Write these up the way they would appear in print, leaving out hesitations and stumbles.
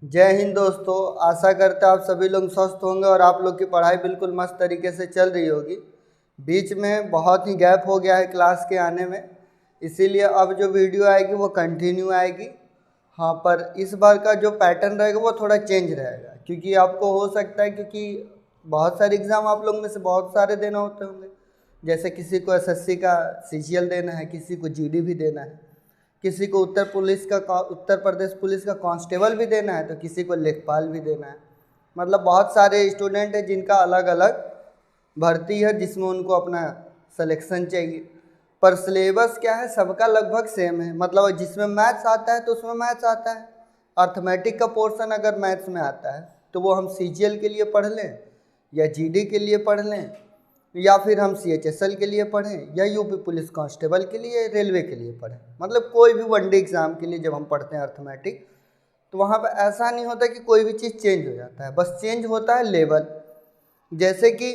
जय हिंद दोस्तों। आशा करते हैं आप सभी लोग स्वस्थ होंगे और आप लोग की पढ़ाई बिल्कुल मस्त तरीके से चल रही होगी। बीच में बहुत ही गैप हो गया है क्लास के आने में, इसीलिए अब जो वीडियो आएगी वो कंटिन्यू आएगी। हाँ, पर इस बार का जो पैटर्न रहेगा वो थोड़ा चेंज रहेगा, क्योंकि आपको हो सकता है, क्योंकि बहुत सारे एग्ज़ाम आप लोग में से बहुत सारे देना होते होंगे। जैसे किसी को एसएससी का सीजीएल देना है, किसी को जीडी भी देना है, किसी को उत्तर प्रदेश पुलिस का कांस्टेबल भी देना है, तो किसी को लेखपाल भी देना है। मतलब बहुत सारे स्टूडेंट हैं जिनका अलग अलग भर्ती है, जिसमें उनको अपना सिलेक्शन चाहिए। पर सिलेबस क्या है, सबका लगभग सेम है। मतलब जिसमें मैथ्स आता है तो उसमें मैथ्स आता है। अर्थमेटिक का पोर्शन अगर मैथ्स में आता है तो वो हम सीजीएल के लिए पढ़ लें या जीडी के लिए पढ़ लें, या फिर हम सीएचएसएल के लिए पढ़ें, या यूपी पुलिस कांस्टेबल के लिए, रेलवे के लिए पढ़ें। मतलब कोई भी वनडे एग्ज़ाम के लिए जब हम पढ़ते हैं अर्थमेटिक, तो वहाँ पर ऐसा नहीं होता कि कोई भी चीज़ चेंज हो जाता है, बस चेंज होता है लेवल। जैसे कि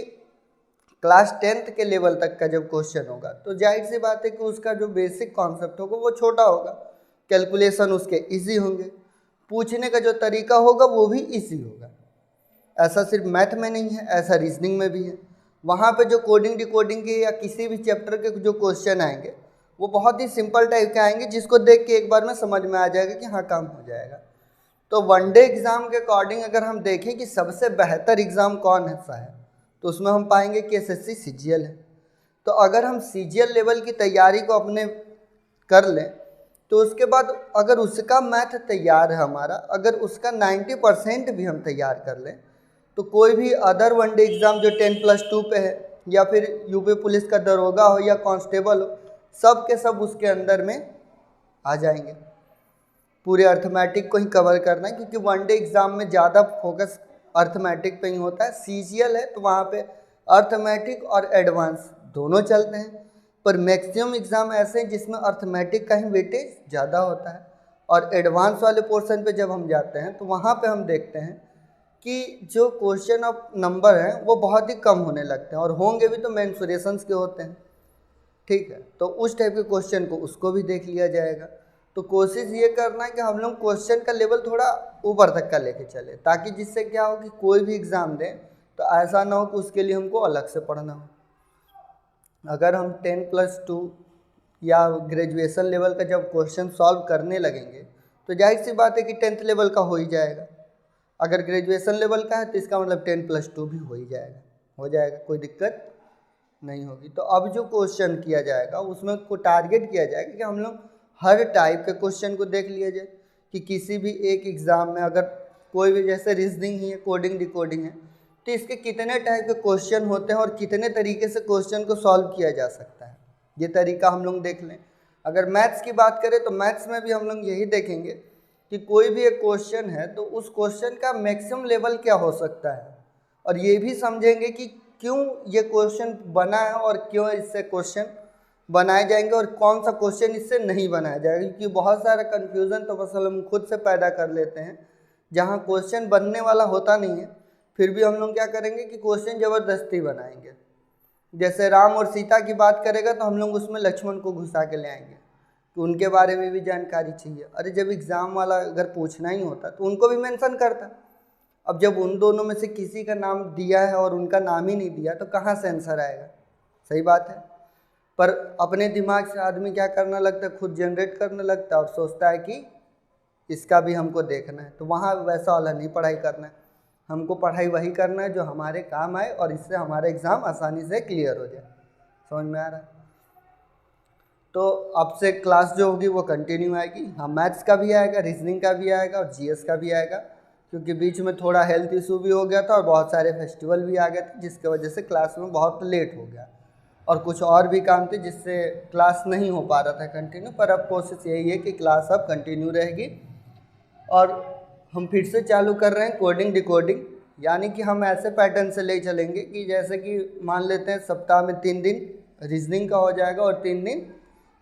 क्लास 10th के लेवल तक का जब क्वेश्चन होगा तो जाहिर सी बात है कि उसका जो बेसिक कॉन्सेप्ट होगा वो छोटा होगा, कैलकुलेशन उसके इजी होंगे, पूछने का जो तरीका होगा वो भी इजी होगा। ऐसा सिर्फ मैथ में नहीं है, ऐसा रीजनिंग में भी है। वहाँ पे जो कोडिंग डिकोडिंग के या किसी भी चैप्टर के जो क्वेश्चन आएंगे वो बहुत ही सिंपल टाइप के आएंगे, जिसको देख के एक बार में समझ में आ जाएगा कि हाँ, काम हो जाएगा। तो वनडे एग्ज़ाम के अकॉर्डिंग अगर हम देखें कि सबसे बेहतर एग्ज़ाम कौन सा है, तो उसमें हम पाएंगे कि एसएससी सीजीएल है। तो अगर हम सीजीएल लेवल की तैयारी को अपने कर लें, तो उसके बाद अगर उसका मैथ तैयार है हमारा, अगर उसका 90% भी हम तैयार कर लें, तो कोई भी अदर वनडे एग्ज़ाम जो 10+2 पे है, या फिर यूपी पुलिस का दरोगा हो या कांस्टेबल हो, सब के सब उसके अंदर में आ जाएंगे। पूरे अर्थमेटिक को ही कवर करना है, क्योंकि वनडे एग्ज़ाम में ज़्यादा फोकस अर्थमेटिक पे ही होता है। सीजीएल है तो वहाँ पे अर्थमेटिक और एडवांस दोनों चलते हैं, पर मैक्सिमम एग्ज़ाम ऐसे हैं जिसमें अर्थमेटिक का ही वेटेज ज़्यादा होता है। और एडवांस वाले पोर्शन पे जब हम जाते हैं तो वहाँ पे हम देखते हैं कि जो क्वेश्चन ऑफ नंबर हैं वो बहुत ही कम होने लगते हैं, और होंगे भी तो मेंसुरेशंस के होते हैं। ठीक है, तो उस टाइप के क्वेश्चन को उसको भी देख लिया जाएगा। तो कोशिश ये करना है कि हम लोग क्वेश्चन का लेवल थोड़ा ऊपर तक का लेके चले, ताकि जिससे क्या हो कि कोई भी एग्ज़ाम दें तो ऐसा ना हो कि उसके लिए हमको अलग से पढ़ना हो। अगर हम 10+2 या ग्रेजुएशन लेवल का जब क्वेश्चन सॉल्व करने लगेंगे तो जाहिर सी बात है कि 10th लेवल का हो ही जाएगा। अगर ग्रेजुएशन लेवल का है तो इसका मतलब 10+2 भी हो ही जाएगा, हो जाएगा, कोई दिक्कत नहीं होगी। तो अब जो क्वेश्चन किया जाएगा उसमें को टारगेट किया जाएगा कि हम लोग हर टाइप के क्वेश्चन को देख लिया जाए, कि किसी भी एक एग्ज़ाम में अगर कोई भी, जैसे रीजनिंग ही है, कोडिंग डिकोडिंग है, तो इसके कितने टाइप के क्वेश्चन होते हैं और कितने तरीके से क्वेश्चन को सॉल्व किया जा सकता है, ये तरीका हम लोग देख लें। अगर मैथ्स की बात करें तो मैथ्स में भी हम लोग यही देखेंगे कि कोई भी एक क्वेश्चन है तो उस क्वेश्चन का मैक्सिमम लेवल क्या हो सकता है, और ये भी समझेंगे कि क्यों ये क्वेश्चन बना है और क्यों इससे क्वेश्चन बनाए जाएंगे और कौन सा क्वेश्चन इससे नहीं बनाया जाएगा। क्योंकि बहुत सारा कन्फ्यूज़न तो बस हम खुद से पैदा कर लेते हैं, जहाँ क्वेश्चन बनने वाला होता नहीं है, फिर भी हम लोग क्या करेंगे कि क्वेश्चन ज़बरदस्ती बनाएंगे। जैसे राम और सीता की बात करेगा तो हम लोग उसमें लक्ष्मण को घुसा के ले आएंगे कि उनके बारे में भी जानकारी चाहिए। अरे जब एग्ज़ाम वाला अगर पूछना ही होता तो उनको भी मेंशन करता। अब जब उन दोनों में से किसी का नाम दिया है और उनका नाम ही नहीं दिया तो कहाँ से आंसर आएगा? सही बात है। पर अपने दिमाग से आदमी क्या करने लगता है, खुद जनरेट करने लगता है और सोचता है कि इसका भी हमको देखना है। तो वहाँ वैसा वाला नहीं पढ़ाई करना है, हमको पढ़ाई वही करना है जो हमारे काम आए और इससे हमारा एग्ज़ाम आसानी से क्लियर हो जाए। समझ में आ रहा है? तो अब से क्लास जो होगी वो कंटिन्यू आएगी। हाँ, मैथ्स का भी आएगा, रीजनिंग का भी आएगा और जीएस का भी आएगा, क्योंकि बीच में थोड़ा हेल्थ इशू भी हो गया था और बहुत सारे फेस्टिवल भी आ गए थे, जिसकी वजह से क्लास में बहुत लेट हो गया, और कुछ और भी काम थे जिससे क्लास नहीं हो पा रहा था कंटिन्यू। पर अब कोशिश यही है कि क्लास अब कंटिन्यू रहेगी, और हम फिर से चालू कर रहे हैं कोडिंग डिकोडिंग। यानी कि हम ऐसे पैटर्न से ले चलेंगे कि जैसे कि मान लेते हैं सप्ताह में 3 दिन रीजनिंग का हो जाएगा और 3 दिन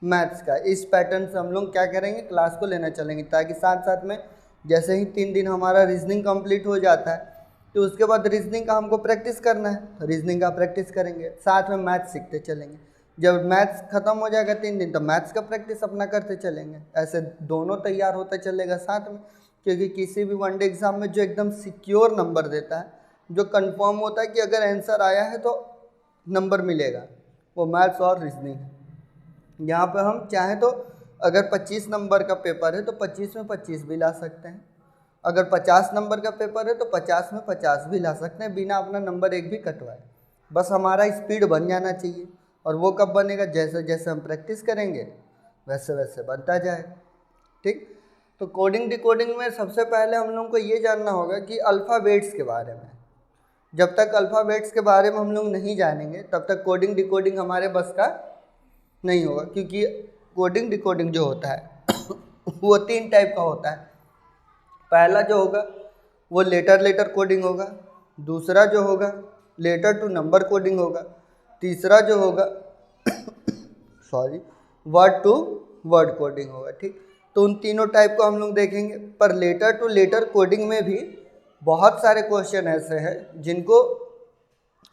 मैथ्स का। इस पैटर्न से हम लोग क्या करेंगे, क्लास को लेना चलेंगे, ताकि साथ साथ में जैसे ही 3 दिन हमारा रीजनिंग कंप्लीट हो जाता है तो उसके बाद रीजनिंग का हमको प्रैक्टिस करना है, तो रीजनिंग का प्रैक्टिस करेंगे, साथ में मैथ्स सीखते चलेंगे। जब मैथ्स ख़त्म हो जाएगा 3 दिन तो मैथ्स का प्रैक्टिस अपना करते चलेंगे। ऐसे दोनों तैयार होता चलेगा साथ में। क्योंकि किसी भी वनडे एग्ज़ाम में जो एकदम सिक्योर नंबर देता है, जो कंफर्म होता है कि अगर आंसर आया है तो नंबर मिलेगा, वो मैथ्स और रीजनिंग है। यहाँ पे हम चाहें तो अगर 25 नंबर का पेपर है तो 25 में 25 भी ला सकते हैं, अगर 50 नंबर का पेपर है तो 50 में 50 भी ला सकते हैं, बिना अपना नंबर एक भी कटवाए। बस हमारा स्पीड बन जाना चाहिए, और वो कब बनेगा, जैसे जैसे हम प्रैक्टिस करेंगे वैसे वैसे बनता जाएगा। ठीक, तो कोडिंग डिकोडिंग में सबसे पहले हम लोगों को ये जानना होगा कि अल्फ़ाबेट्स के बारे में। जब तक अल्फ़ाबेट्स के बारे में हम लोग नहीं जानेंगे तब तक कोडिंग डिकोडिंग हमारे बस का नहीं होगा, क्योंकि कोडिंग डिकोडिंग जो होता है वो 3 टाइप का होता है। पहला जो होगा वो लेटर कोडिंग होगा, दूसरा जो होगा लेटर टू नंबर कोडिंग होगा, तीसरा जो होगा वर्ड टू वर्ड कोडिंग होगा। ठीक, तो उन तीनों टाइप को हम लोग देखेंगे। पर लेटर टू लेटर कोडिंग में भी बहुत सारे क्वेश्चन ऐसे हैं जिनको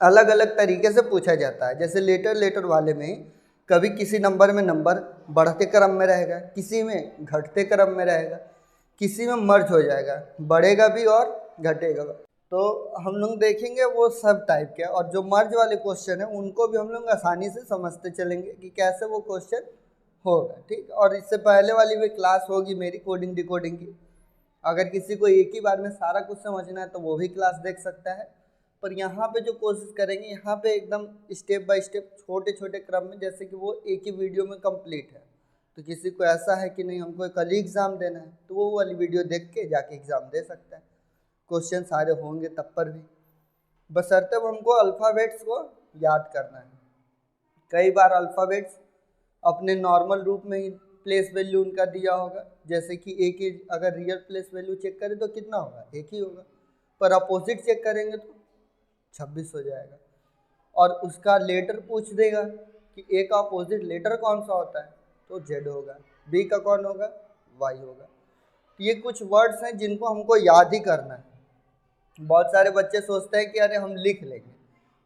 अलग अलग तरीके से पूछा जाता है। जैसे लेटर वाले में कभी किसी नंबर में नंबर बढ़ते क्रम में रहेगा, किसी में घटते क्रम में रहेगा, किसी में मर्ज हो जाएगा, बढ़ेगा भी और घटेगा। तो हम लोग देखेंगे वो सब टाइप के, और जो मर्ज वाले क्वेश्चन है उनको भी हम लोग आसानी से समझते चलेंगे कि कैसे वो क्वेश्चन होगा। ठीक, और इससे पहले वाली भी क्लास होगी मेरी कोडिंग डिकोडिंग की, अगर किसी को एक ही बार में सारा कुछ समझना है तो वो भी क्लास देख सकता है। पर यहाँ पे जो कोशिश करेंगे, यहाँ पे एकदम स्टेप बाय स्टेप छोटे छोटे क्रम में, जैसे कि वो एक ही वीडियो में कंप्लीट है। तो किसी को ऐसा है कि नहीं हमको कल ही एग्ज़ाम देना है तो वो वाली वीडियो देख के जाके एग्ज़ाम दे सकता है, क्वेश्चन सारे होंगे तब पर भी, बशर्ते हमको अल्फ़ाबेट्स को याद करना है। कई बार अल्फ़ाबेट्स अपने नॉर्मल रूप में ही प्लेस वैल्यू उनका दिया होगा, जैसे कि एक ही अगर रियल प्लेस वैल्यू चेक करें तो कितना होगा, एक ही होगा, पर अपोजिट चेक करेंगे तो 26 हो जाएगा। और उसका लेटर पूछ देगा कि ए का अपोजिट लेटर कौन सा होता है, तो जेड होगा, बी का कौन होगा, वाई होगा। तो ये कुछ वर्ड्स हैं जिनको हमको याद ही करना है। बहुत सारे बच्चे सोचते हैं कि अरे हम लिख लेंगे,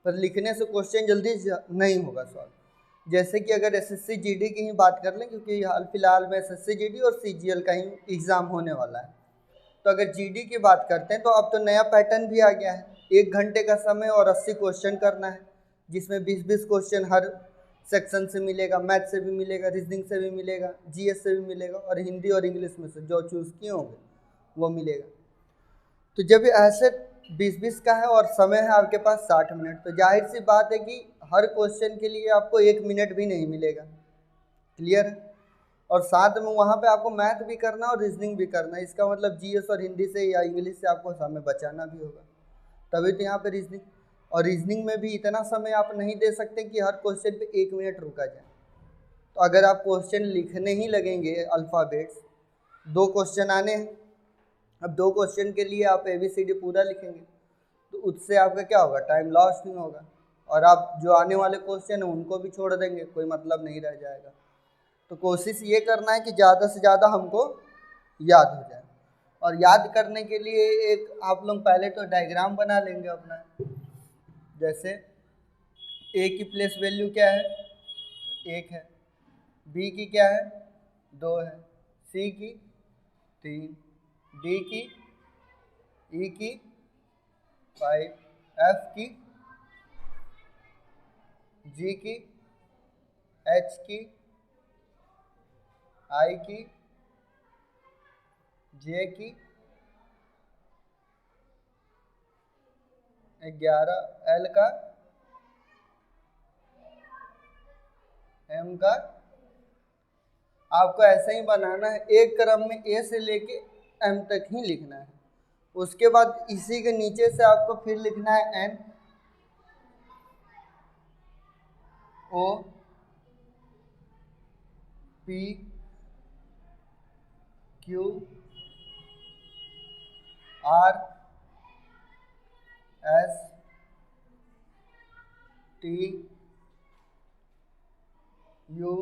पर लिखने से क्वेश्चन जल्दी नहीं होगा सॉल्व। जैसे कि अगर एसएससी जीडी की ही बात कर लें, क्योंकि हाल फिलहाल में एसएससी जीडी और सीजीएल का ही एग्ज़ाम होने वाला है, तो अगर जीडी की बात करते हैं तो अब तो नया पैटर्न भी आ गया है। 1 घंटे का समय और 80 क्वेश्चन करना है, जिसमें 20-20 क्वेश्चन हर सेक्शन से मिलेगा, मैथ से भी मिलेगा, रीजनिंग से भी मिलेगा, जीएस से भी मिलेगा, और हिंदी और इंग्लिश में से जो चूज़ किए होंगे वो मिलेगा। तो जब ऐसे 20-20 का है और समय है आपके पास 60 मिनट, तो जाहिर सी बात है कि हर क्वेश्चन के लिए आपको 1 मिनट भी नहीं मिलेगा। क्लियर है? और साथ में वहाँ पे आपको मैथ भी करना और रीजनिंग भी करना है। इसका मतलब जीएस और हिंदी से या इंग्लिश से आपको समय बचाना भी होगा, तभी तो यहाँ पे रीजनिंग। और रीजनिंग में भी इतना समय आप नहीं दे सकते कि हर क्वेश्चन पे 1 मिनट रुका जाए। तो अगर आप क्वेश्चन लिखने ही लगेंगे अल्फ़ाबेट्स, 2 क्वेश्चन आने हैं, अब 2 क्वेश्चन के लिए आप ABCD पूरा लिखेंगे तो उससे आपका क्या होगा, टाइम लॉस नहीं होगा, और आप जो आने वाले क्वेश्चन हैं उनको भी छोड़ देंगे, कोई मतलब नहीं रह जाएगा। तो कोशिश ये करना है कि ज़्यादा से ज़्यादा हमको याद हो जाए। और याद करने के लिए एक आप लोग पहले तो डायग्राम बना लेंगे अपना। जैसे ए की प्लेस वैल्यू क्या है, 1 है, बी की क्या है, 2 है, सी की 3, डी की, ई की 5, एफ की, जी की, एच की, आई की, जे की 11, एल का, एम का। आपको ऐसा ही बनाना है, एक क्रम में ए से लेके एम तक ही लिखना है। उसके बाद इसी के नीचे से आपको फिर लिखना है N, O, P, Q, R, S, T, U,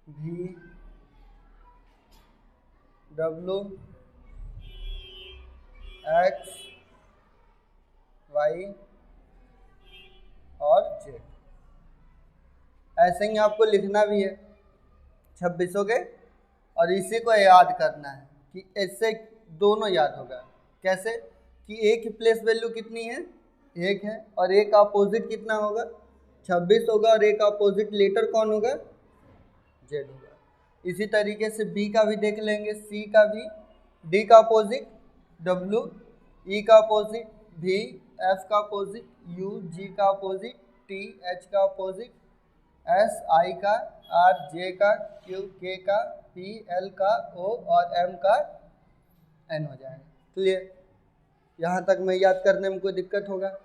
V, W, X, Y और जेड। ऐसे ही आपको लिखना भी है। 26 हो गए, और इसी को याद करना है कि इससे दोनों याद होगा। कैसे कि ए की प्लेस वैल्यू कितनी है 1 है और ए का अपोजिट कितना होगा 26 होगा और ए का अपोजिट लेटर कौन होगा जेड होगा। इसी तरीके से बी का भी देख लेंगे, सी का भी, डी का अपोजिट डब्ल्यू, ई का अपोजिट भी, एफ का अपोजिट यू, जी का अपोजिट टी, एच का अपोजिट एस, आई का आर, जे का क्यू, के का पी, एल का ओ और एम का एन हो जाएगा। क्लियर? यहाँ तक में याद करने में कोई दिक्कत होगा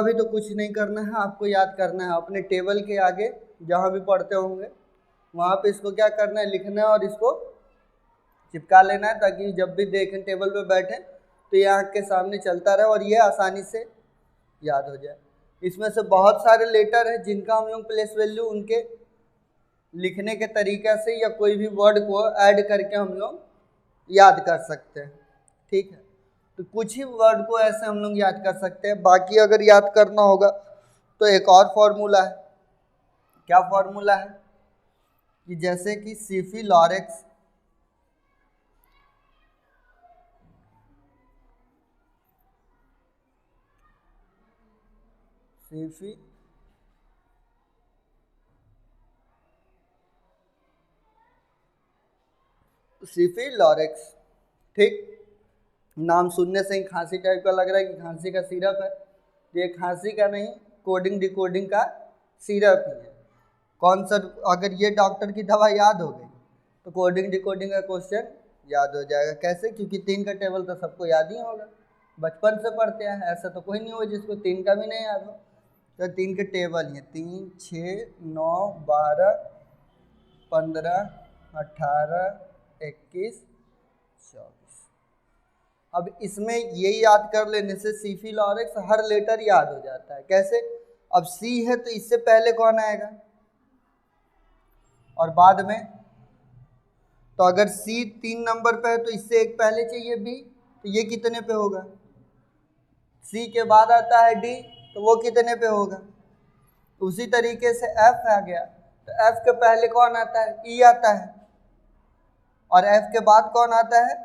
भी तो कुछ नहीं करना है, आपको याद करना है अपने टेबल के आगे जहाँ भी पढ़ते होंगे वहाँ पे इसको क्या करना है लिखना है और इसको चिपका लेना है ताकि जब भी देखें टेबल पे बैठें तो ये आँख के सामने चलता रहे और ये आसानी से याद हो जाए। इसमें से बहुत सारे लेटर हैं जिनका हम लोग प्लेस वैल्यू उनके लिखने के तरीके से या कोई भी वर्ड को ऐड करके हम लोग याद कर सकते हैं। ठीक है, तो कुछ ही वर्ड को ऐसे हम लोग याद कर सकते हैं, बाकी अगर याद करना होगा तो एक और फॉर्मूला है। क्या फॉर्मूला है कि जैसे कि सीफी लॉरेक्स सीफी लॉरेक्स, ठीक, नाम सुनने से ही खांसी टाइप का लग रहा है कि खांसी का सिरप है, ये खांसी का नहीं कोडिंग डिकोडिंग का सिरप ही है। कौन सा, अगर ये डॉक्टर की दवा याद हो गई तो कोडिंग डिकोडिंग का क्वेश्चन याद हो जाएगा। कैसे? क्योंकि 3 का टेबल तो सबको याद ही होगा, बचपन से पढ़ते हैं, ऐसा तो कोई नहीं होगा जिसको 3 का भी नहीं याद हो। तो 3 के टेबल हैं 3, 6, 9, 12, 15, 18, 21, 24। अब इसमें ये याद कर लेने से सीफी लॉरेक्स हर लेटर याद हो जाता है। कैसे? अब सी है तो इससे पहले कौन आएगा और बाद में, तो अगर सी 3 नंबर पे है तो इससे एक पहले चाहिए बी, तो ये कितने पे होगा? सी के बाद आता है डी, तो वो कितने पे होगा? उसी तरीके से एफ आ गया तो एफ के पहले कौन आता है? ई आता है, और एफ के बाद कौन आता है?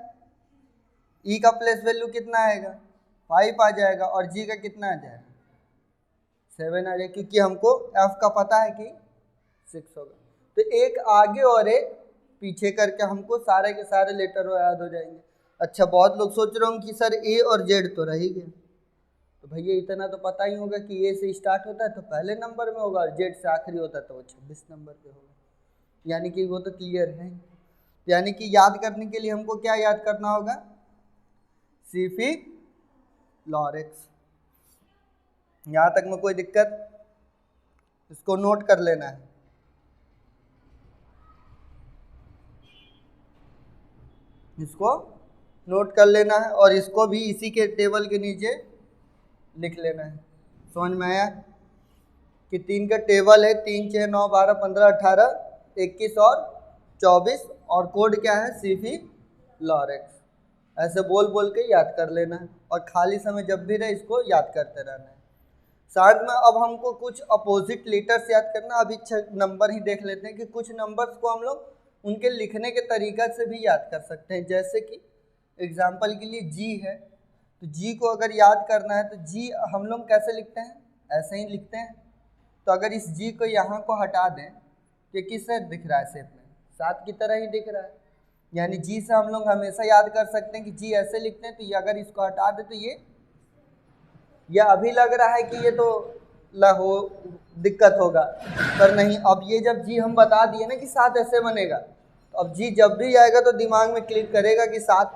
ई का प्लेस वैल्यू कितना आएगा? 5 आ जाएगा, और जी का कितना आ जाएगा? 7 आ जाएगा, क्योंकि हमको एफ का पता है कि 6 होगा। तो एक आगे और एक पीछे करके हमको सारे के सारे लेटर याद हो जाएंगे। अच्छा, बहुत लोग सोच रहे होंगे कि सर ए और जेड तो रह ही गए, तो भैया इतना तो पता ही होगा कि ए से स्टार्ट होता है तो पहले नंबर में होगा और जेड से आखिरी होता है तो वो 26 नंबर पे होगा, यानी कि वो तो क्लियर है। यानी कि याद करने के लिए हमको क्या याद करना होगा? सीफी लॉरेक्स। यहाँ तक में कोई दिक्कत? इसको नोट कर लेना है। इसको नोट कर लेना है और इसको भी इसी के टेबल के नीचे लिख लेना है। समझ में आया कि 3 का टेबल है 3, 6, 9, 12, 15, 18, 21 और 24, और कोड क्या है? सीफी लॉरेक्स। ऐसे बोल बोल के याद कर लेना है और खाली समय जब भी रहे इसको याद करते रहना है। साथ में अब हमको कुछ अपोजिट लेटर्स याद करना। अभी 6 नंबर ही देख लेते हैं कि कुछ नंबर्स को हम लोग उनके लिखने के तरीका से भी याद कर सकते हैं। जैसे कि एग्जाम्पल के लिए जी है, तो जी को अगर याद करना है तो जी हम लोग कैसे लिखते हैं? ऐसे ही लिखते हैं। तो अगर इस जी को यहाँ को हटा दें तो किससे दिख रहा है? शेप में 7 की तरह ही दिख रहा है, यानी जी से हम लोग हमेशा याद कर सकते हैं कि जी ऐसे लिखते हैं। तो ये अगर इसको हटा दे तो ये अभी लग रहा है कि ये तो हो दिक्कत होगा, पर नहीं, अब ये जब जी हम बता दिए ना कि 7 ऐसे बनेगा, तो अब जी जब भी आएगा तो दिमाग में क्लिक करेगा कि 7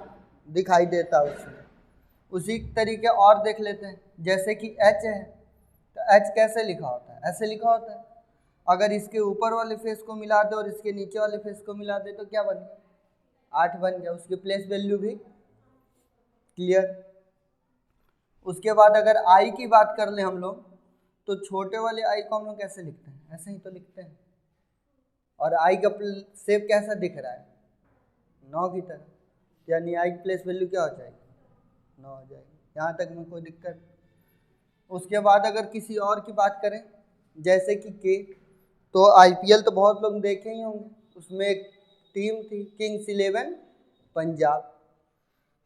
दिखाई देता है उसमें। उसी तरीके और देख लेते हैं, जैसे कि एच है, तो एच कैसे लिखा होता है? ऐसे लिखा होता है। अगर इसके ऊपर वाले फेस को मिला दे और इसके नीचे वाले फेस को मिला दे तो क्या बन गया? 8 बन गया। उसकी प्लेस वैल्यू भी क्लियर। उसके बाद अगर आई की बात कर ले हम लोग, तो छोटे वाले आई को हम लोग कैसे लिखते हैं? ऐसे ही तो लिखते हैं। और आई का शेप कैसा दिख रहा है? 9 की तरह, यानी आई की प्लेस वैल्यू क्या हो जाएगी? 9 हो जाएगी। यहाँ तक में कोई दिक्कत? उसके बाद अगर किसी और की बात करें, जैसे कि के, तो आईपीएल तो बहुत लोग देखे ही होंगे, उसमें एक टीम थी किंग्स 11 पंजाब।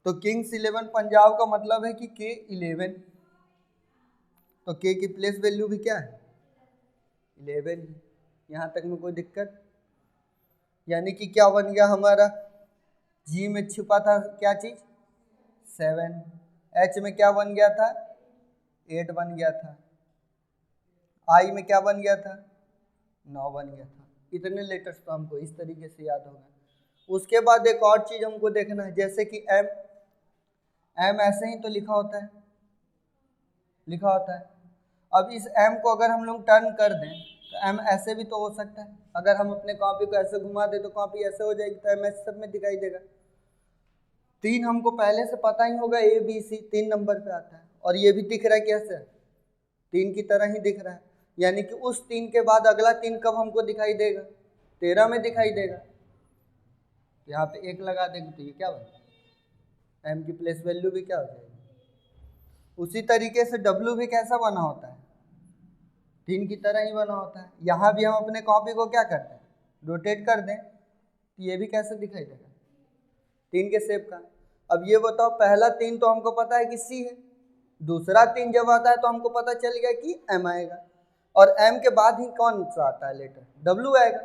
तो किंग्स 11 पंजाब का मतलब है कि K11, तो K की प्लेस वैल्यू भी क्या है 11। यहाँ तक में कोई दिक्कत? यानी कि क्या बन गया हमारा, G में छुपा था क्या चीज़ 7, H में क्या बन गया था 8 बन गया था, I में क्या बन गया था 9 बन गया था। इतने लेटर्स तो हमको इस तरीके से याद होगा। उसके बाद एक और चीज़ हमको देखना है, जैसे कि M ऐसे ही तो लिखा होता है। अब इस M को अगर हम लोग टर्न कर दें तो M ऐसे भी तो हो सकता है। अगर हम अपने कॉपी को ऐसे घुमा दें तो कॉपी ऐसे हो जाएगी, तो M ऐसे सब में दिखाई देगा। 3 हमको पहले से पता ही होगा, ABC 3 नंबर पे आता है, और ये भी दिख रहा है कैसे 3 की तरह ही दिख रहा है। यानी कि उस 3 के बाद अगला 3 कब हमको दिखाई देगा 13 में दिखाई देगा। यहाँ पे 1 लगा देंगे तो ये क्या बनेगा M की प्लेस वैल्यू भी क्या हो जाएगी। उसी तरीके से W भी कैसा बना होता है 3 की तरह ही बना होता है। यहाँ भी हम अपने कॉपी को क्या करते हैं रोटेट कर दें तो ये भी कैसे दिखाई देगा 3 के शेप का। अब ये बताओ, पहला 3 तो हमको पता है कि C है, दूसरा 3 जब आता है तो हमको पता चल गया कि M आएगा, और M के बाद ही कौन सा आता है लेटर W आएगा।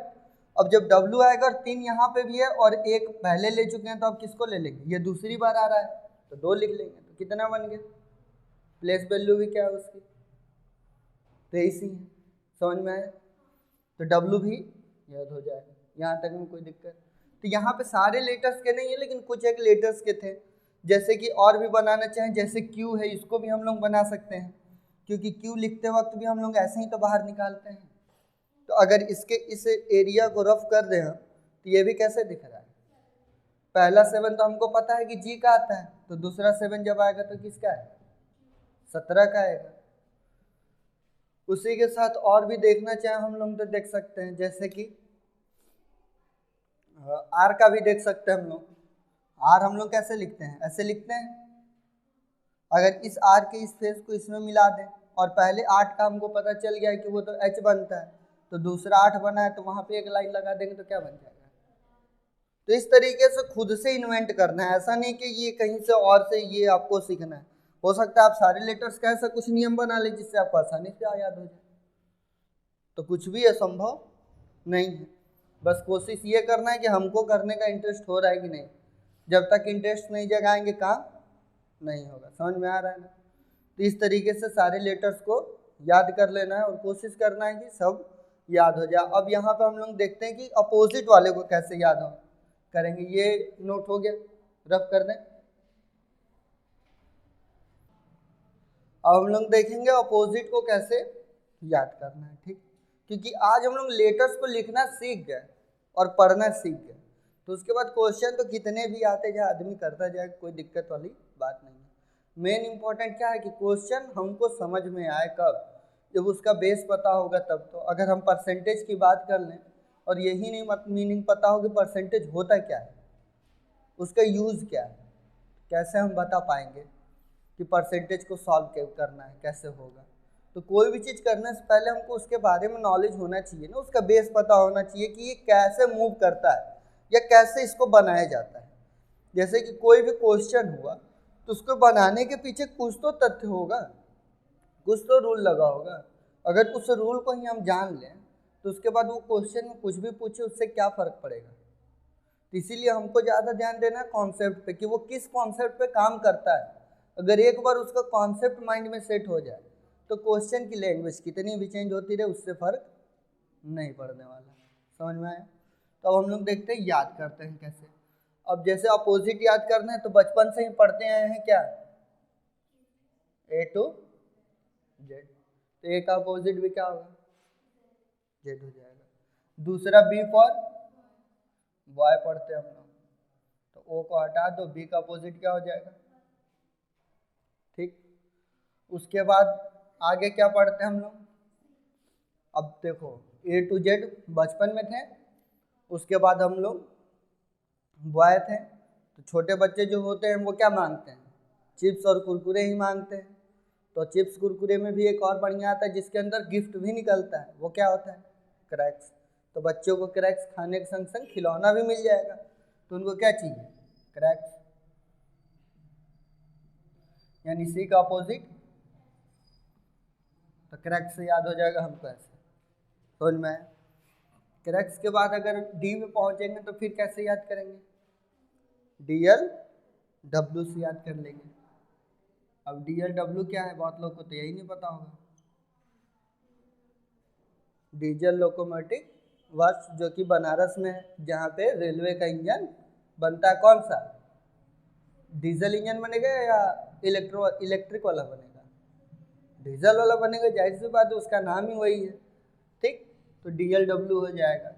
अब जब W आएगा और 3 यहाँ पे भी है और 1 पहले ले चुके हैं, तो अब किसको ले लेंगे, ये दूसरी बार आ रहा है तो 2 लिख लेंगे। तो कितना बन गया, प्लेस वैल्यू भी क्या है उसकी 23 ही है। समझ में आया? तो W भी याद हो जाएगा। यहाँ तक में कोई दिक्कत? तो यहाँ पे सारे लेटर्स के नहीं है, लेकिन कुछ एक लेटर्स के थे। जैसे कि और भी बनाना चाहें, जैसे Q है, इसको भी हम लोग बना सकते हैं, क्योंकि Q लिखते वक्त भी हम लोग ऐसे ही तो बाहर निकालते हैं। तो अगर इसके इस एरिया को रफ कर दें हम, तो ये भी कैसे दिख रहा है, पहला 7 तो हमको पता है कि G का आता है, तो दूसरा 7 जब आएगा तो किसका है 17 का आएगा। उसी के साथ और भी देखना चाहें हम लोग तो देख सकते हैं, जैसे कि R का भी देख सकते हैं हम लोग। R हम लोग कैसे लिखते हैं, ऐसे लिखते हैं। अगर इस R के इस फेस को इसमें मिला दें, और पहले 8 का हमको पता चल गया है कि वो तो H बनता है, तो दूसरा 8 बना है तो वहाँ पे एक लाइन लगा देंगे तो क्या बन जाएगा। तो इस तरीके से खुद से इन्वेंट करना है, ऐसा नहीं कि ये कहीं से और से ये आपको सीखना है। हो सकता है आप सारे लेटर्स का ऐसा कुछ नियम बना ले जिससे आपको आसानी से याद हो जाए, तो कुछ भी असंभव नहीं है। बस कोशिश ये करना है कि हमको करने का इंटरेस्ट हो रहा है कि नहीं। जब तक इंटरेस्ट नहीं जगाएंगे काम नहीं होगा। समझ में आ रहा है ना? तो इस तरीके से सारे लेटर्स को याद कर लेना है और कोशिश करना है कि सब याद हो जाए। अब यहाँ पे हम लोग देखते हैं कि अपोजिट वाले को कैसे याद हो करेंगे। ये नोट हो गया, रफ कर दें। अब हम लोग देखेंगे अपोजिट को कैसे याद करना है, ठीक। क्योंकि आज हम लोग लेटर्स को लिखना सीख गए और पढ़ना सीख गए, तो उसके बाद क्वेश्चन तो कितने भी आते जाए आदमी करता जाए, कोई दिक्कत वाली बात नहीं है। मेन इंपॉर्टेंट क्या है कि क्वेश्चन हमको समझ में आए कब, जब उसका बेस पता होगा तब। तो अगर हम परसेंटेज की बात कर लें और यही नहीं मीनिंग पता हो कि परसेंटेज होता क्या है, उसका यूज़ क्या है, कैसे हम बता पाएंगे कि परसेंटेज को सॉल्व करना है कैसे होगा। तो कोई भी चीज़ करने से पहले हमको उसके बारे में नॉलेज होना चाहिए ना, उसका बेस पता होना चाहिए कि ये कैसे मूव करता है या कैसे इसको बनाया जाता है। जैसे कि कोई भी क्वेश्चन हुआ तो उसको बनाने के पीछे कुछ तो तथ्य होगा, कुछ तो रूल लगा होगा। अगर उस रूल को ही हम जान लें तो उसके बाद वो क्वेश्चन में कुछ भी पूछे उससे क्या फ़र्क पड़ेगा। तो इसीलिए हमको ज़्यादा ध्यान देना है कॉन्सेप्ट पे कि वो किस कॉन्सेप्ट पे काम करता है। अगर एक बार उसका कॉन्सेप्ट माइंड में सेट हो जाए तो क्वेश्चन की लैंग्वेज कितनी भी चेंज होती रहे उससे फ़र्क नहीं पड़ने वाला। समझ में आया? तो अब हम लोग देखते हैं याद करते हैं कैसे। अब जैसे अपोजिट याद करना है तो बचपन से ही पढ़ते आए हैं क्या, A to Z। तो A का अपोजिट भी क्या होगा Z हो जाएगा। दूसरा B फॉर बॉय पढ़ते हैं हम लोग, तो O को हटा दो, B का अपोजिट क्या हो जाएगा, ठीक। उसके बाद आगे क्या पढ़ते हैं हम लोग। अब देखो A to Z बचपन में थे, उसके बाद हम लोग बॉय थे, तो छोटे बच्चे जो होते हैं वो क्या मांगते हैं, चिप्स और कुरकुरे ही मांगते हैं। तो चिप्स कुरकुरे में भी एक और बढ़िया आता है जिसके अंदर गिफ्ट भी निकलता है, वो क्या होता है, क्रैक्स। तो बच्चों को क्रैक्स खाने के संग संग खिलौना भी मिल जाएगा। तो उनको क्या चाहिए? क्रैक्स, यानी सी का अपोजिट। तो क्रैक्स से याद हो जाएगा हमको ऐसे, समझ में आया? क्रैक्स के बाद अगर डी में पहुंचेंगे तो फिर कैसे याद करेंगे? डीएल डब्ल्यू से याद कर लेंगे। अब डीएल डब्ल्यू क्या है, बहुत लोग को तो यही नहीं पता होगा। डीजल लोकोमोटिव वर्क्स, जो कि बनारस में है, जहाँ पे रेलवे का इंजन बनता है। कौन सा? डीजल इंजन बनेगा या इलेक्ट्रिक वाला बनेगा? डीजल वाला बनेगा, जाहिर सी बात है, उसका नाम ही वही है। ठीक, तो डीएलडब्ल्यू हो जाएगा।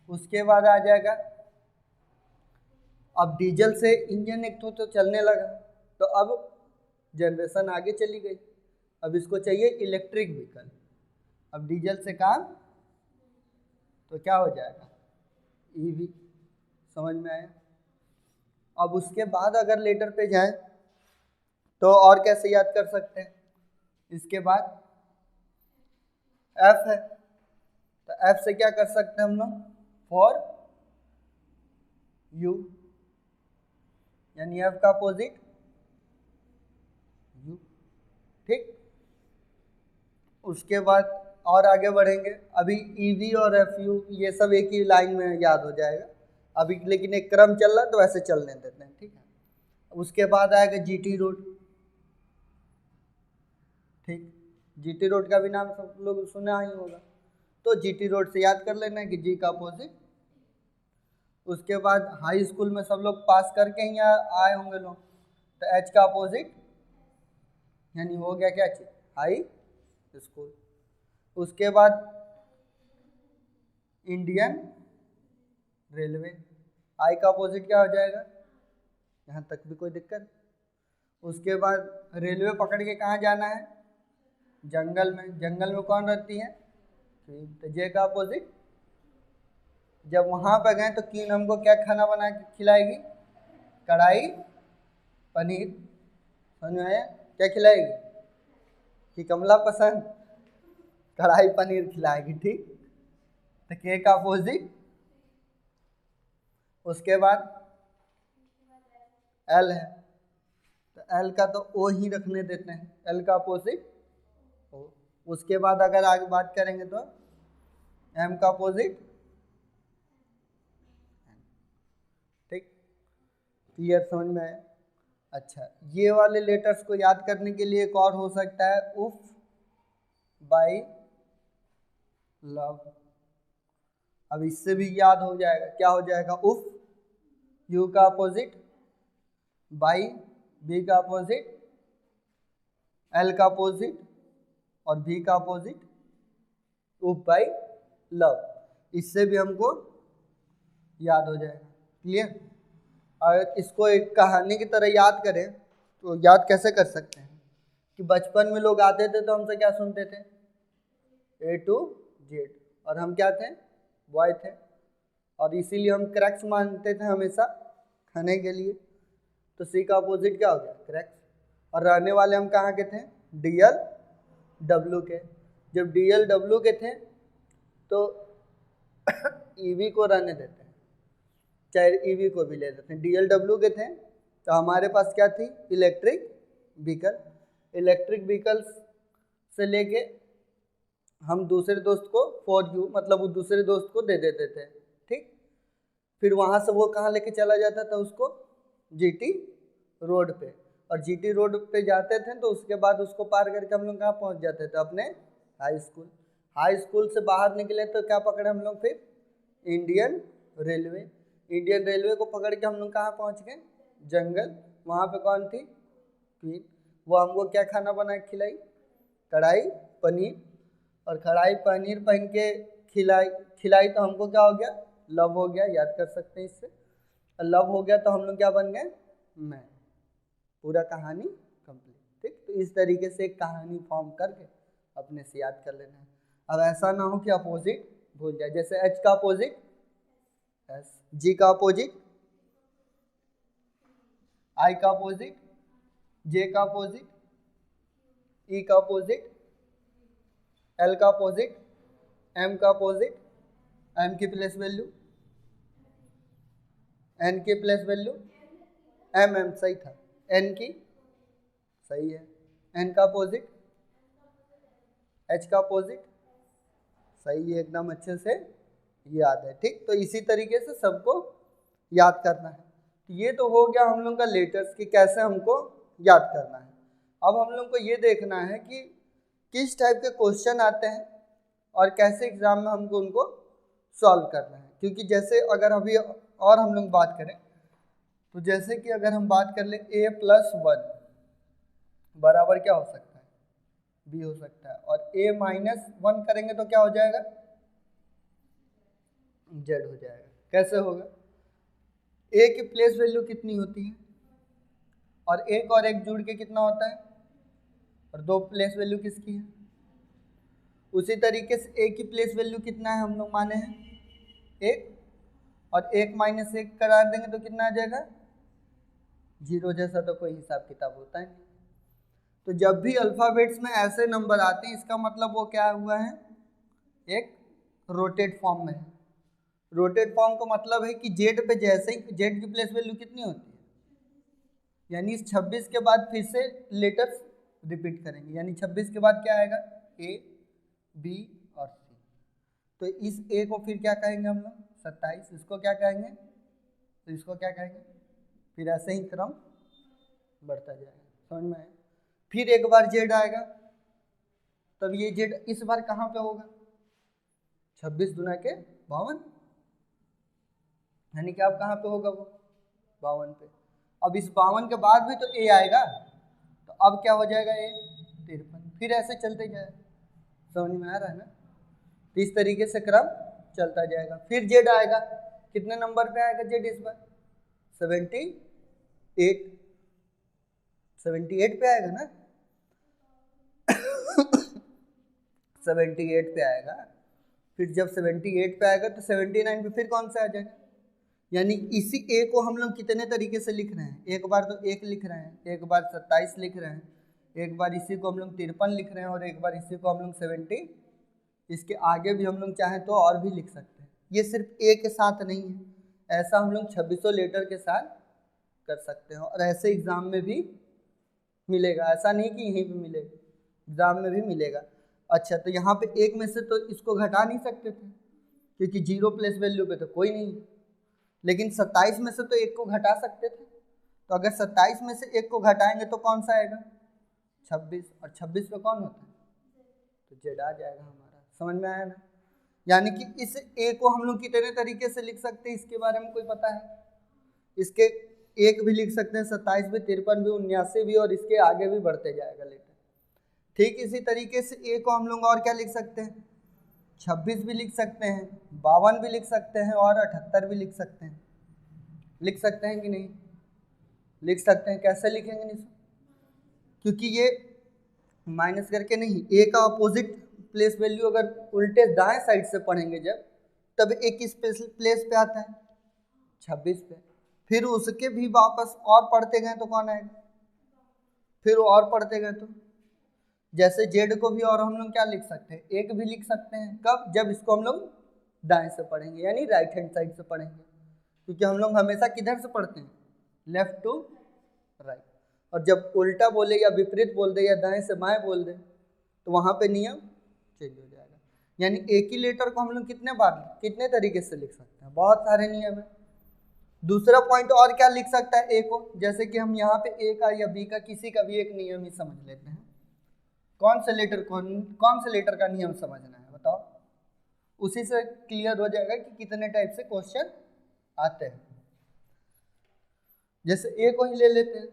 उसके बाद आ जाएगा, अब डीजल से इंजन एक तो चलने लगा, तो अब जनरेशन आगे चली गई, अब इसको चाहिए इलेक्ट्रिक व्हीकल। अब डीजल से काम, तो क्या हो जाएगा? ईवी। समझ में आया? अब उसके बाद अगर लेटर पे जाएं तो और कैसे याद कर सकते हैं? इसके बाद एफ है, तो एफ से क्या कर सकते हैं हम लोग? फॉर यू, यानी एफ का अपोजिट यू। ठीक, उसके बाद और आगे बढ़ेंगे। अभी ईवी और एफ यू ये सब एक ही लाइन में याद हो जाएगा अभी, लेकिन एक क्रम चल रहा है तो ऐसे चलने देते हैं। ठीक है, उसके बाद आएगा जीटी रोड। ठीक, जीटी रोड का भी नाम सब लोग सुना ही होगा, तो जीटी रोड से याद कर लेना है कि जी का अपोजिट। उसके बाद हाई स्कूल में सब लोग पास करके ही आए होंगे लोग, तो एच का अपोजिट, यानी हो गया क्या चीज? High school. उसके बाद इंडियन रेलवे, आई का अपोजिट क्या हो जाएगा? यहाँ तक भी कोई दिक्कत? उसके बाद रेलवे पकड़ के कहाँ जाना है? जंगल में। जंगल में कौन रहती है? तो जे का अपोजिट। जब वहाँ पर गए तो कीन हमको क्या खाना बना के खिलाएगी? कढ़ाई पनीर। समझ में आया? क्या खिलाएगी? कि कमला पसंद कढ़ाई पनीर खिलाएगी। ठीक, तो के का अपोजिट। उसके बाद एल है, तो एल का तो ओ ही रखने देते हैं, एल का अपोजिट ओ। उसके बाद अगर आगे बात करेंगे तो एम का अपोजिट। ठीक, क्लियर? समझ में आया? अच्छा, ये वाले लेटर्स को याद करने के लिए एक और हो सकता है, उफ बाई लव। अब इससे भी याद हो जाएगा, क्या हो जाएगा? उफ, यू का अपोजिट, बाई बी का अपोजिट, एल का अपोजिट और बी का अपोजिट, उफ बाई लव। इससे भी हमको याद हो जाएगा। क्लियर? और इसको एक कहानी की तरह याद करें तो याद कैसे कर सकते हैं कि बचपन में लोग आते थे तो हमसे क्या सुनते थे? ए टू जेड, और हम क्या थे? बॉय थे, और इसीलिए हम क्रैक्स मानते थे हमेशा खाने के लिए। तो सी का अपोजिट क्या हो गया? क्रैक्स। और रहने वाले हम कहाँ के थे? डीएल डब्ल्यू के। जब डीएल डब्ल्यू के थे तो ईवी को रहने देते हैं, चाहे ईवी को भी ले लेते हैं। डीएल डब्ल्यू के थे तो हमारे पास क्या थी? Electric vehicle. इलेक्ट्रिक व्हीकल्स से लेके हम दूसरे दोस्त को फॉर यू, मतलब वो दूसरे दोस्त को दे देते थे। ठीक, फिर वहाँ से वो कहाँ लेके चला जाता था? उसको जीटी रोड पे, और जीटी रोड पे जाते थे तो उसके बाद उसको पार करके हम लोग कहाँ पहुँच जाते थे? अपने हाई स्कूल। हाई स्कूल से बाहर निकले तो क्या पकड़े हम लोग? फिर इंडियन रेलवे। इंडियन रेलवे को पकड़ के हम लोग कहाँ पहुँच गए? जंगल। वहाँ पे कौन थी? क्वीन। वो हमको क्या खाना बना के खिलाई? कढ़ाई पनीर। और कढ़ाई पनीर पहन के खिलाई तो हमको क्या हो गया? लव हो गया। याद कर सकते हैं इससे। लव हो गया तो हम लोग क्या बन गए? मैं। पूरा कहानी कंप्लीट। ठीक, तो इस तरीके से एक कहानी फॉर्म करके अपने से याद कर लेना है। अब ऐसा ना हो कि अपोजिट भूल जाए, जैसे एच का अपोजिट एस, जी का अपोजिट आई का अपोजिट, जे का अपोजिट ई का अपोजिट, एल का अपोजिट, एम का अपोजिट m की प्लेस वैल्यू, n की प्लेस वैल्यू m सही था, n की सही है, n का अपोजिट h का अपोजिट सही है, एकदम अच्छे से याद है। ठीक, तो इसी तरीके से सबको याद करना है। ये तो हो गया हम लोग का लेटर्स की कैसे हमको याद करना है। अब हम लोग को ये देखना है कि किस टाइप के क्वेश्चन आते हैं और कैसे एग्जाम में हमको उनको सॉल्व करना है। क्योंकि जैसे अगर अभी और हम लोग बात करें तो जैसे कि अगर हम बात कर ले a+1 बराबर क्या हो सकता है, b हो सकता है, और a-1 करेंगे तो क्या हो जाएगा, z हो जाएगा। कैसे होगा, a की प्लेस वैल्यू कितनी होती है और एक और एक जुड़ के कितना होता है, और दो प्लेस वैल्यू किसकी है। उसी तरीके से a की प्लेस वैल्यू कितना है हम लोग माने हैं 1, और 1 - 1 करा देंगे तो कितना आ जाएगा 0, जैसा तो कोई हिसाब किताब होता है नहीं। तो जब भी अल्फ़ाबेट्स में ऐसे नंबर आते हैं इसका मतलब वो क्या हुआ है, एक रोटेट फॉर्म में है। रोटेट फॉर्म का मतलब है कि जेड पे जैसे ही जेड की प्लेस वैल्यू कितनी होती है, यानी इस 26 के बाद फिर से लेटर्स रिपीट करेंगे, यानी 26 के बाद क्या आएगा ए, बी और सी। तो इस ए को फिर क्या कहेंगे हम लोग 27, इसको क्या कहेंगे, तो इसको क्या कहेंगे, फिर ऐसे ही क्रम बढ़ता जाएगा। समझ में आया। फिर एक बार जेड आएगा, तब ये जेड इस बार कहाँ पे होगा 26 दूना के 52, यानी कि अब कहाँ पे होगा वो 52 पे। अब इस 52 के बाद भी तो ए आएगा, तो अब क्या हो जाएगा ए 53, फिर ऐसे चलते जाएगा। समझ में आ रहा है ना। तो इस तरीके से क्रम चलता जाएगा। फिर जेड आएगा, कितने नंबर पे आएगा जेड इस बार 78 पे आएगा ना 78 पे आएगा। फिर जब 78 पे आएगा तो 79 पे फिर कौन सा आ जाएगा, यानी इसी ए को हम लोग कितने तरीके से लिख रहे हैं, एक बार तो 1 लिख रहे हैं, एक बार 27 लिख रहे हैं, एक बार इसी को हम लोग 53 लिख रहे हैं, और एक बार इसी को हम लोग 70, इसके आगे भी हम लोग चाहें तो और भी लिख सकते हैं। ये सिर्फ ए के साथ नहीं है, ऐसा हम लोग 2600 लेटर के साथ कर सकते हैं, और ऐसे एग्ज़ाम में भी मिलेगा। ऐसा नहीं कि यहीं पे मिलेगा, एग्ज़ाम में भी मिलेगा। अच्छा, तो यहाँ पे एक में से तो इसको घटा नहीं सकते थे क्योंकि 0 प्लेस वैल्यू पे तो कोई नहीं है, लेकिन 27 में से तो एक को घटा सकते थे। तो अगर 27 में से एक को घटाएंगे तो कौन सा आएगा 26, और 26 पे कौन होता है तो जेड आ जाएगा हमारा। समझ में आया ना। यानी कि इस ए को हम लोग कितने तरीके से लिख सकते हैं इसके बारे में कोई पता है, इसके एक भी लिख सकते हैं, 27 भी, 53 भी, 79 भी, और इसके आगे भी बढ़ते जाएगा लेटर। ठीक इसी तरीके से ए को हम लोग और क्या लिख सकते हैं 26 भी लिख सकते हैं, 52 भी लिख सकते हैं, और 78 भी लिख सकते हैं। लिख सकते हैं कि नहीं, लिख सकते हैं। कैसे लिखेंगे नहीं, क्योंकि ये माइनस करके नहीं, ए का अपोजिट प्लेस वैल्यू अगर उल्टे दाएं साइड से पढ़ेंगे जब, तब ए किस प्लेस पे आता है 26 पे। फिर उसके भी वापस और पढ़ते गए तो कौन आएगा, फिर और पढ़ते गए तो जैसे जेड को भी और हम लोग क्या लिख सकते हैं, एक भी लिख सकते हैं। कब, जब इसको हम लोग दाएं से पढ़ेंगे, यानी राइट हैंड साइड से पढ़ेंगे, क्योंकि हम लोग हमेशा किधर से पढ़ते हैं लेफ्ट टू राइट। और जब उल्टा बोले या विपरीत बोल दे या दाएं से बाएं बोल दे तो वहाँ पे नियम चेंज हो जाएगा। यानी एक ही लेटर को हम लोग कितने बार कितने तरीके से लिख सकते हैं, बहुत सारे नियम है। दूसरा पॉइंट और क्या लिख सकता है ए को, जैसे कि हम यहाँ पे ए का या बी का किसी का भी एक नियम ही समझ लेते हैं। कौन से लेटर का नियम समझना है बताओ, उसी से क्लियर हो जाएगा कि कितने टाइप से क्वेश्चन आते हैं। जैसे ए को ही ले लेते हैं,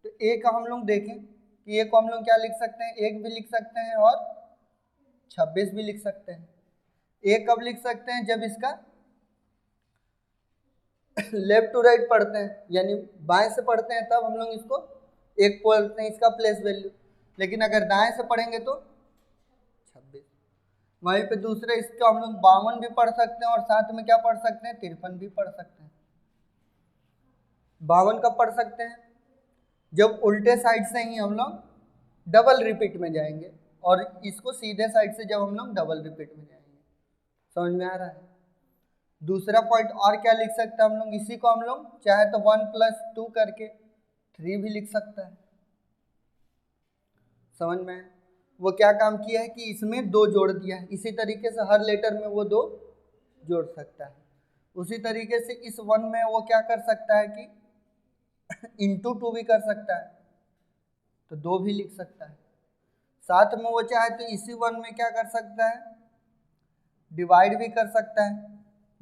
तो ए का हम लोग देखें कि ए को हम लोग क्या लिख सकते हैं, एक भी लिख सकते हैं और 26 भी लिख सकते हैं। ए कब लिख सकते हैं, जब इसका लेफ्ट टू राइट पढ़ते हैं, यानी बाएं से पढ़ते हैं तब हम लोग इसको एक पढ़ते हैं इसका प्लेस वैल्यू, लेकिन अगर दाएं से पढ़ेंगे तो 26। वहीं पे दूसरे इसका हम लोग 52 भी पढ़ सकते हैं, और साथ में क्या पढ़ सकते हैं 53 भी पढ़ सकते हैं। 52 कब पढ़ सकते हैं, जब उल्टे साइड से ही हम लोग डबल रिपीट में जाएंगे, और इसको सीधे साइड से जब हम लोग डबल रिपीट में जाएंगे। समझ में आ रहा है? दूसरा पॉइंट और क्या लिख सकते हैं हम लोग, इसी को हम लोग चाहे तो 1 + 2 करके 3 भी लिख सकता है। समझ में है? वो क्या काम किया है कि इसमें 2 जोड़ दिया है, इसी तरीके से हर लेटर में वो 2 जोड़ सकता है। उसी तरीके से इस 1 में वो क्या कर सकता है कि इंटू 2 भी कर सकता है, तो 2 भी लिख सकता है। साथ में वो चाहे तो इसी 1 में क्या कर सकता है, डिवाइड भी कर सकता है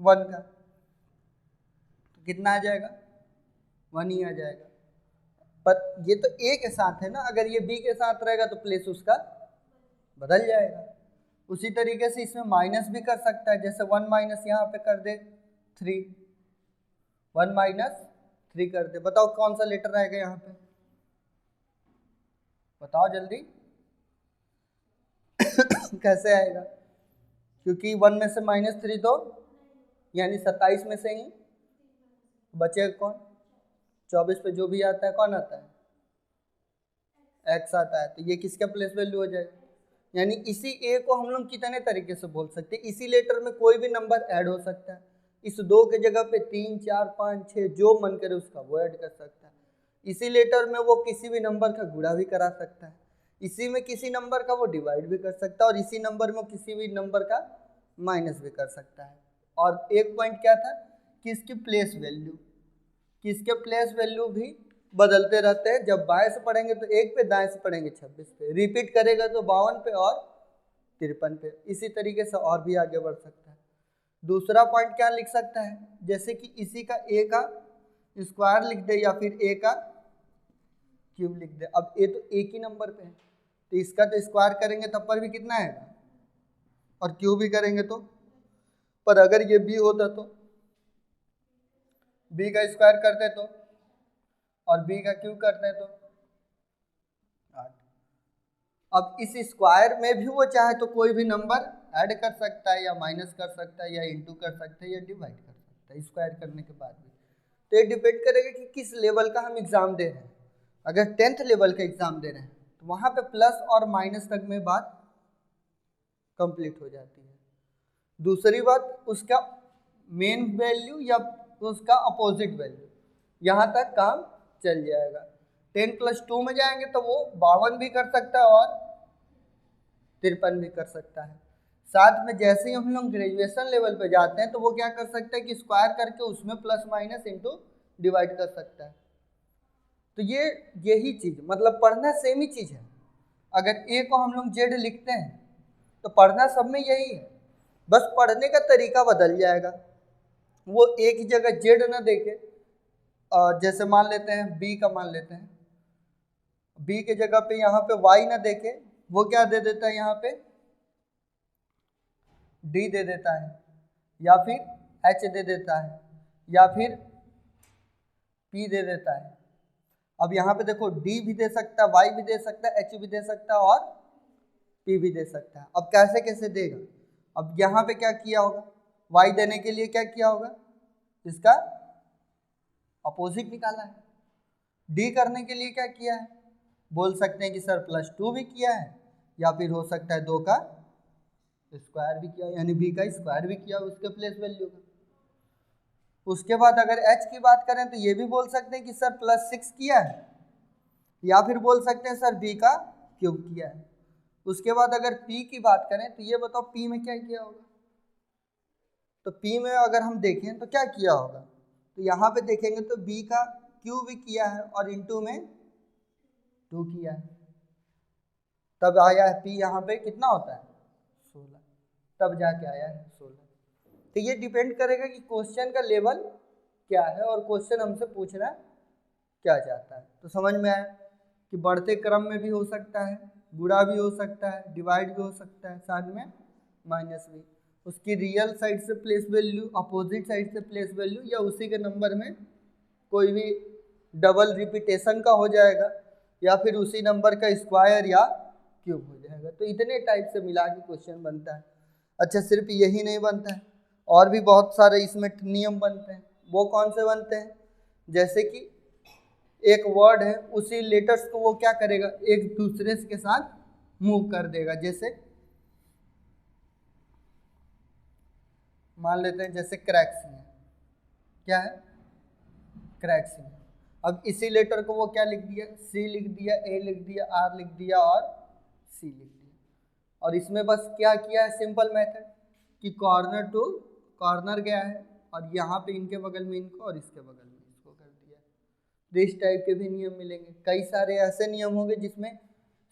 1 का, तो कितना आ जाएगा, 1 ही आ जाएगा। पर ये तो ए के साथ है ना, अगर ये बी के साथ रहेगा तो प्लेस उसका बदल जाएगा। उसी तरीके से इसमें माइनस भी कर सकता है, जैसे 1 माइनस यहाँ पे कर दे 3, 1 माइनस 3 कर दे। बताओ कौन सा लेटर आएगा यहाँ पे, बताओ जल्दी कैसे आएगा, क्योंकि 1 में से -3 तो यानी 27 में से ही बचेगा कौन, 24 पे जो भी आता है कौन आता है, x आता है, तो ये किसका प्लेस वैल्यू हो जाएगा। यानी इसी a को हम लोग कितने तरीके से बोल सकते हैं, इसी लेटर में कोई भी नंबर ऐड हो सकता है, इस 2 के जगह पे 3, 4, 5, 6 जो मन करे उसका वो ऐड कर सकता है। इसी लेटर में वो किसी भी नंबर का गुणा भी करा सकता है, इसी में किसी नंबर का वो डिवाइड भी कर सकता है, और इसी नंबर में किसी भी नंबर का माइनस भी कर सकता है। और एक पॉइंट क्या था कि इसकी प्लेस वैल्यू, कि इसके प्लेस वैल्यू भी बदलते रहते हैं, जब बाएं से पढ़ेंगे तो 1 पे, दाएं से पढ़ेंगे 26 पे, रिपीट करेगा तो 52 पे और 53 पे, इसी तरीके से और भी आगे बढ़ सकता है। दूसरा पॉइंट क्या लिख सकता है, जैसे कि इसी का a का स्क्वायर लिख दे या फिर a का क्यूब लिख दे। अब a तो एक ही नंबर पे है, तो इसका तो स्क्वायर करेंगे तब पर भी कितना आएगा, और क्यूब भी करेंगे तो, पर अगर ये b होता तो b का स्क्वायर करते तो, और b का क्यूब करते हैं तो 8। अब इस स्क्वायर में भी वो चाहे तो कोई भी नंबर ऐड कर सकता है, या माइनस कर सकता है, या इंटू कर सकता है, या डिवाइड कर सकता है स्क्वायर करने के बाद भी। तो ये डिपेंड करेगा कि किस लेवल का हम एग्ज़ाम दे रहे हैं। अगर 10th लेवल का एग्ज़ाम दे रहे हैं तो वहाँ पे प्लस और माइनस तक में बात कंप्लीट हो जाती है। दूसरी बात, उसका मेन वैल्यू या उसका अपोजिट वैल्यू, यहाँ तक काम चल जाएगा। 10 + 2 में जाएंगे तो वो 52 भी कर सकता है और 53 भी कर सकता है। साथ में जैसे ही हम लोग ग्रेजुएशन लेवल पे जाते हैं तो वो क्या कर सकता है कि स्क्वायर करके उसमें प्लस माइनस इंटू डिवाइड कर सकता है। तो ये यही चीज़, मतलब पढ़ना सेम ही चीज़ है। अगर ए को हम लोग जेड लिखते हैं तो पढ़ना सब में यही है, बस पढ़ने का तरीका बदल जाएगा। वो ए की जगह जेड ना देके, जैसे मान लेते हैं बी का मान लेते हैं, बी के जगह पे यहाँ पे वाई ना देके वो क्या दे देता है, यहाँ पे डी दे देता है, या फिर एच दे देता है, या फिर पी दे देता है। अब यहाँ पे देखो डी भी दे सकता है, वाई भी दे सकता है, एच भी दे सकता है और पी भी दे सकता है। अब कैसे कैसे देगा, अब यहाँ पे क्या किया होगा, वाई देने के लिए क्या किया होगा, इसका अपोजिट निकाला है। डी करने के लिए क्या किया है, बोल सकते हैं कि सर +2 भी किया है, या फिर हो सकता है 2 का स्क्वायर भी किया, यानी बी का स्क्वायर भी किया उसके प्लेस वैल्यू का। उसके बाद अगर एच की बात करें तो ये भी बोल सकते हैं कि सर +6 किया है, या फिर बोल सकते हैं सर बी का क्यूब किया है। उसके बाद अगर पी की बात करें तो ये बताओ पी में क्या किया होगा, तो पी में अगर हम देखें तो क्या किया होगा, तो यहाँ पे देखेंगे तो बी का क्यूब भी किया है और इंटू में 2 किया है, तब आया है पी यहाँ पे कितना होता है 16, तब जाके आया है 16। तो ये डिपेंड करेगा कि क्वेश्चन का लेवल क्या है और क्वेश्चन हमसे पूछना क्या चाहता है। तो समझ में आया कि बढ़ते क्रम में भी हो सकता है, गुणा भी हो सकता है, डिवाइड भी हो सकता है, साथ में माइनस भी। उसकी रियल साइड से प्लेस वैल्यू, अपोजिट साइड से प्लेस वैल्यू, या उसी के नंबर में कोई भी डबल रिपीटेशन का हो जाएगा, या फिर उसी नंबर का स्क्वायर या क्यूब हो जाएगा। तो इतने टाइप से मिला के क्वेश्चन बनता है। अच्छा, सिर्फ यही नहीं बनता है, और भी बहुत सारे इसमें नियम बनते हैं। वो कौन से बनते हैं, जैसे कि एक वर्ड है, उसी लेटर्स को वो क्या करेगा, एक दूसरे के साथ मूव कर देगा। जैसे मान लेते हैं जैसे क्रैक्स हैं, क्या है, क्रैक्स हैं। अब इसी लेटर को वो क्या लिख दिया, सी लिख दिया, ए लिख दिया, आर लिख दिया और सी लिख दिया। और इसमें बस क्या किया है, सिंपल मेथड कि कॉर्नर टू कॉर्नर गया है और यहाँ पे इनके बगल में इनको और इसके बगल में इसको कर दिया। तो इस टाइप के भी नियम मिलेंगे। कई सारे ऐसे नियम होंगे जिसमें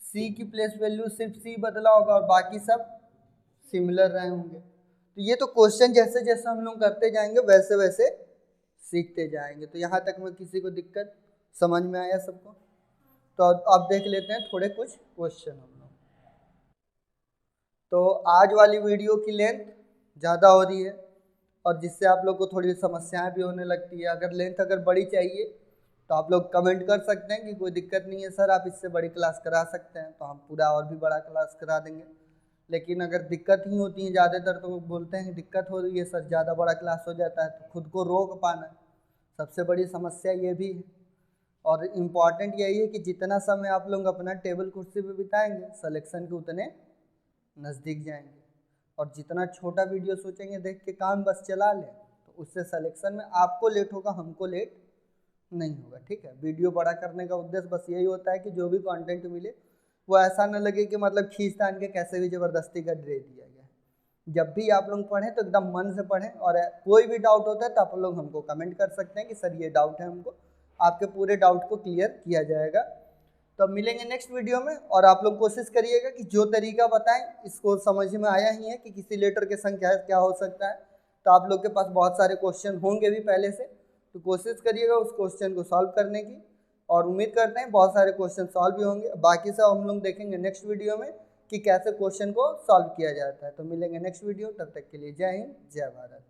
सी की प्लेस वैल्यू सिर्फ सी बदला होगा और बाकी सब सिमिलर रहे होंगे। तो ये तो क्वेश्चन जैसे जैसे हम लोग करते जाएंगे वैसे वैसे सीखते जाएंगे। तो यहाँ तक में किसी को दिक्कत समझ में आया सबको? तो अब देख लेते हैं थोड़े कुछ क्वेश्चन हम लोग। तो आज वाली वीडियो की लेंथ ज़्यादा हो रही है और जिससे आप लोग को थोड़ी समस्याएं भी होने लगती है। अगर लेंथ अगर बड़ी चाहिए तो आप लोग कमेंट कर सकते हैं कि कोई दिक्कत नहीं है सर, आप इससे बड़ी क्लास करा सकते हैं, तो हम पूरा और भी बड़ा क्लास करा देंगे। लेकिन अगर दिक्कत ही होती है ज़्यादातर, तो बोलते हैं दिक्कत हो रही है सर, ज़्यादा बड़ा क्लास हो जाता है, तो खुद को रोक पाना सबसे बड़ी समस्या ये भी है। और इम्पॉर्टेंट यही है कि जितना समय आप लोग अपना टेबल कुर्सी पे बिताएंगे सिलेक्शन के उतने नज़दीक जाएंगे। और जितना छोटा वीडियो सोचेंगे देख के काम बस चला लें, तो उससे सिलेक्शन में आपको लेट होगा, हमको लेट नहीं होगा। ठीक है, वीडियो बड़ा करने का उद्देश्य बस यही होता है कि जो भी कंटेंट मिले वो ऐसा न लगे कि मतलब खींच तान के कैसे भी ज़बरदस्ती का दे दिया गया। जब भी आप लोग पढ़ें तो एकदम मन से पढ़ें, और कोई भी डाउट होता है तो आप लोग हमको कमेंट कर सकते हैं कि सर ये डाउट है, हमको आपके पूरे डाउट को क्लियर किया जाएगा। तो अब मिलेंगे नेक्स्ट वीडियो में। और आप लोग कोशिश करिएगा कि जो तरीका बताएं इसको समझ में आया ही है कि किसी लेटर के संग क्या हो सकता है। तो आप लोग के पास बहुत सारे क्वेश्चन होंगे भी पहले से, तो कोशिश करिएगा उस क्वेश्चन को सॉल्व करने की, और उम्मीद करते हैं बहुत सारे क्वेश्चन सॉल्व भी होंगे। बाकी सब हम लोग देखेंगे नेक्स्ट वीडियो में कि कैसे क्वेश्चन को सॉल्व किया जाता है। तो मिलेंगे नेक्स्ट वीडियो, तब तक के लिए जय हिंद, जय भारत।